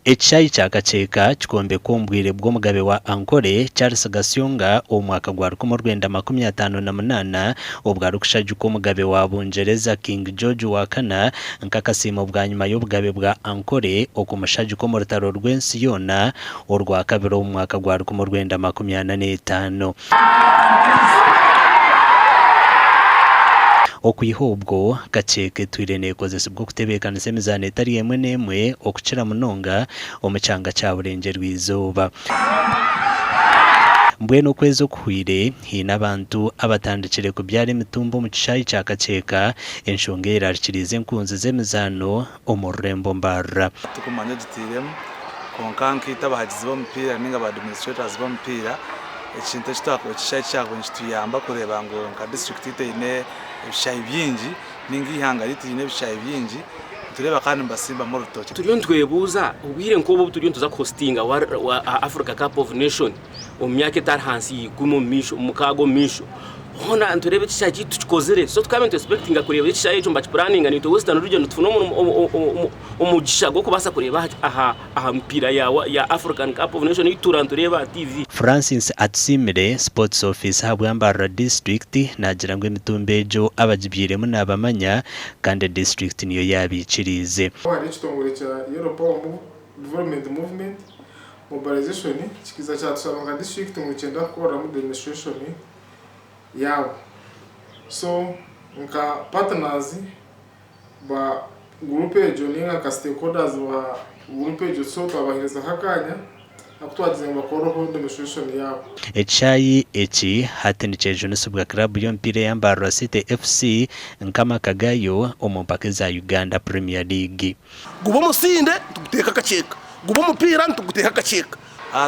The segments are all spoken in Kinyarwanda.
Ekishaayi kya Kakyeka kikombeka ombwire bw'omugabe wa Ankole Charles Gasyonga omwaka gwa 1958 obwo arikushajjuka omugabe wa Bungereza King George wa kana nk'akasiimo bwa nyuma y'obugabe bwa Ankole okumushajjuka omu rutaro rw'ensi yoona orwa kabiri omu mwaka gwa 1945. Okwiha obwo Kakyeka etwire neekozesebwa okutebeekanisa emizaano etari emwe n'emwe okukira munonga omu kyanga kya burengye rw'izooba. Mbwenu okwezi okuhwire hiine abantu abatandikire kubyara emitumba omu kishaayi kya Kakyeka enshonga erarikiriza enkunzi z'emizaano omu rurembo Mbarara. Tukumanya gitiiremu konka nkiita abahagizi b'omupiira ninga aba administrators b'omupiira ekintu ekishaayi kyabo nikituyamba kureeba ngu nka district itaine ebishaayi bingi ninga ihanga litaine ebishaayi bingi tureba kandi mbasimbamu orutoki. Turiyo ntwebuuza obwire nk'obu turiyo ntuza kuhostinga wa Africa Cup of Nation omu myaka etari hansi 10 omu misho hona nturebe ekishaayi kitu tukikozire so tukaba ntwexpectinga kureeba ekishaayi ekyo mbakipuraninga nitwe Western Region tufune omugisha gw'okubaasa kureeba aha mupiira ya African Cup of Nation itura ntureba TV. Francis Atusimire Sports Office habwa Mbarara District nagira ngu emitumba egyo abagibyeiremu n'abamanya kandi district niyo yabikirize. Hari ekitongole kya Europe Development Movement Mobilization kikiza kyatusaba nka district mu cyenda kukoramu demonstration yabo. So nka partners ba groupe egyo ninga ka stakeholders ba groupe egyo so twabahiriza hakanya akutwagize bakoroho demonstration yabo. Ekishaayi eki hatendikirije n'osubwa club y'omupiira ya Mbarara City FC nkama kagayo omu mpaka za Uganda Premier League. Gubo musinde tuguteeka Kakyeka, gubo mupiira tuguteeka Kakyeka.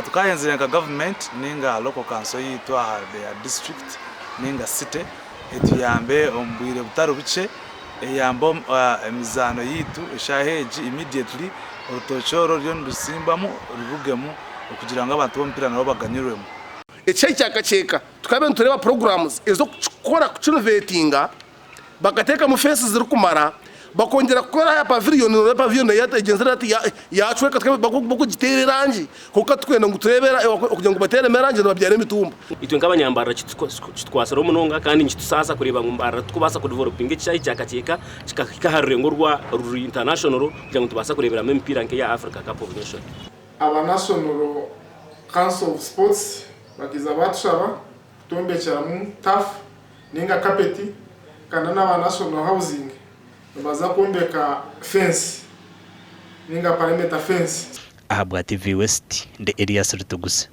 Tukayenzire nka government ninga local council yitu aha district ninga city etuyambe ombwire butaro bice eyambo emizaano yitu eshaheji immediately orutochoro ryo ndusimbamo rubugemu okugira ngo abantu bompira nabo baganyirwemo. Ekishaayi kya Kakyeka tukabe ntureba programs ezo kukora kuchinovetinga bagateeka mu fences ziri kumara bakongera gukora ya pavilion yatagenzera ati yacweka bakugiterera rangi kuko twenda ngo turebera kugira ngo batere merangi babyare emitumba. Itwe nk'abanyambarara kitwasara omunonga kandi nitusasa kureba ngo Mbarara tukubasa ku developing ekishaayi kya Kakyeka kikaharrengo rwa international kugira ngo tubasa kureberamo emipira nke ya Africa Cup of Nation. Aba National Council of Sports bakiza batushaba kutombekeramu turf ninga carpet kandi n'aba National Housing baza kumbeka fence ninga perimeter fence. Ahabwa TV West nde Elias Rutugusa.